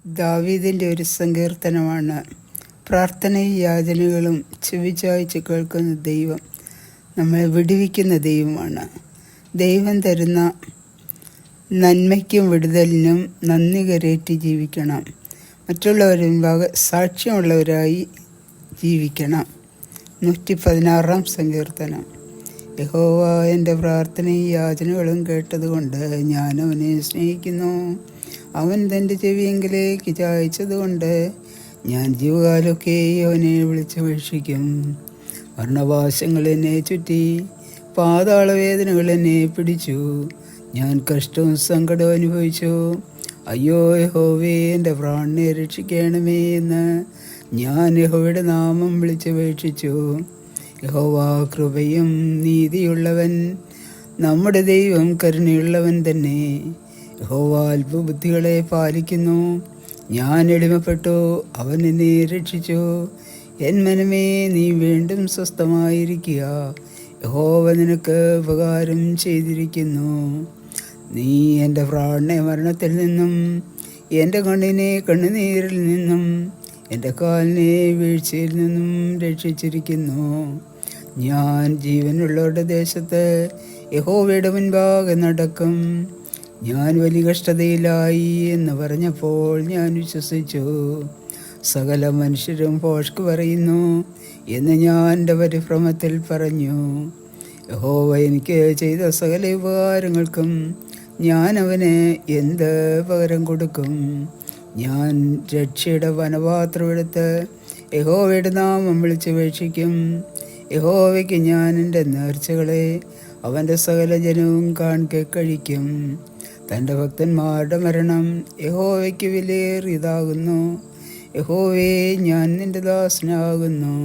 ദാവീദിൻ്റെ ഒരു സങ്കീർത്തനമാണ്. പ്രാർത്ഥനയും യാചനകളും ചെവിചായ്ച്ച് കേൾക്കുന്ന ദൈവം നമ്മളെ വിടുവിക്കുന്ന ദൈവമാണ്. ദൈവം തരുന്ന നന്മയ്ക്കും വിടുതലിനും നന്ദി കരേറ്റി ജീവിക്കണം. മറ്റുള്ളവരുടെ മുമ്പാകെ സാക്ഷ്യമുള്ളവരായി ജീവിക്കണം. 116 സങ്കീർത്തനം. യഹോവ എൻ്റെ പ്രാർത്ഥനയും യാചനകളും കേട്ടതുകൊണ്ട് ഞാൻ അവനെ സ്നേഹിക്കുന്നു. അവൻ തൻ്റെ ചെവിയെങ്കിലേക്ക് ചായച്ചതുകൊണ്ട് ഞാൻ ജീവകാലമൊക്കെ അവനെ വിളിച്ചപേക്ഷിക്കും. വർണ്ണവാസങ്ങൾ എന്നെ ചുറ്റി, പാതാളവേദനകൾ എന്നെ പിടിച്ചു. ഞാൻ കഷ്ടവും സങ്കടവും അനുഭവിച്ചു. അയ്യോ യഹോവേ, എൻ്റെ പ്രാണനെ രക്ഷിക്കണമേ എന്ന് ഞാൻ യഹോവയുടെ നാമം വിളിച്ചപേക്ഷിച്ചു. യഹോവ കൃപയും നീതിയുള്ളവൻ, നമ്മുടെ ദൈവം കരുണയുള്ളവൻ തന്നെ. യഹോവ അല്പബുദ്ധികളെ പാലിക്കുന്നു. ഞാൻ എളിമപ്പെട്ടു, അവൻ എന്നെ രക്ഷിച്ചു. എൻ മനമേ, നീ വീണ്ടും സ്വസ്ഥമായിരിക്കുക. യഹോവ നിനക്ക് ഉപകാരം ചെയ്തിരിക്കുന്നു. നീ എൻ്റെ പ്രാണനെ മരണത്തിൽ നിന്നും, എൻ്റെ കണ്ണിനെ കണ്ണുനീരിൽ നിന്നും, എൻ്റെ കാലിനെ വീഴ്ചയിൽ നിന്നും രക്ഷിച്ചിരിക്കുന്നു. ഞാൻ ജീവനുള്ളവരുടെ ദേശത്ത് യഹോവയുടെ മുൻപാകെ നടക്കും. ഞാൻ വലിയ കഷ്ടതയിലായി എന്ന് പറഞ്ഞപ്പോൾ ഞാൻ വിശ്വസിച്ചു. സകല മനുഷ്യരും ഭോഷ്ക് പറയുന്നു എന്ന് ഞാൻ എൻ്റെ പരിഭ്രമത്തിൽ പറഞ്ഞു. യഹോവ എനിക്ക് ചെയ്ത സകല ഉപകാരങ്ങൾക്കും ഞാൻ അവന് എന്ത് പകരം കൊടുക്കും? ഞാൻ രക്ഷയുടെ വനപാത്രമെടുത്ത് യഹോവയുടെ നാമം വിളിച്ചപേക്ഷിക്കും. യഹോവയ്ക്ക് ഞാൻ എൻ്റെ നേർച്ചകളെ അവൻ്റെ സകല ജനവും കാണിക്കെ കഴിക്കും. തൻ്റെ ഭക്തന്മാരുടെ മരണം യഹോവയ്ക്ക് വിലയേറിയതാകുന്നു. യഹോവേ, ഞാൻ നിൻ്റെ ദാസനാകുന്നു,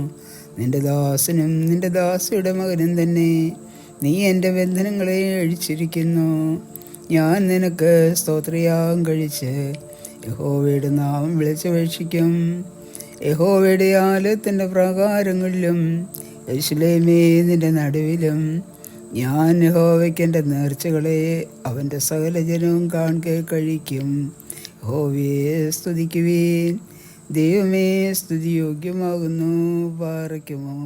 നിൻ്റെ ദാസനും നിൻ്റെ ദാസിയുടെ മകനും തന്നെ. നീ എൻ്റെ ബന്ധനങ്ങളെ അഴിച്ചിരിക്കുന്നു. ഞാൻ നിനക്ക് സ്തോത്രയാഗം കഴിച്ച് യഹോവയുടെ നാമം വിളിച്ചപേക്ഷിക്കും. യഹോവയുടെ ആലയത്തിൻ്റെ പ്രാകാരങ്ങളിലും യെരൂശലേമേ നിൻ്റെ നടുവിലും ഞാൻ യഹോവയ്ക്ക് എൻ്റെ നേർച്ചകളെ അവൻ്റെ സകല ജനവും കാണിക്കെ കഴിക്കും. യഹോവയെ സ്തുതിക്കുവീൻ. ദൈവമേ, സ്തുതിയോഗ്യമാകുന്നു. പാറയ്ക്കുമോ.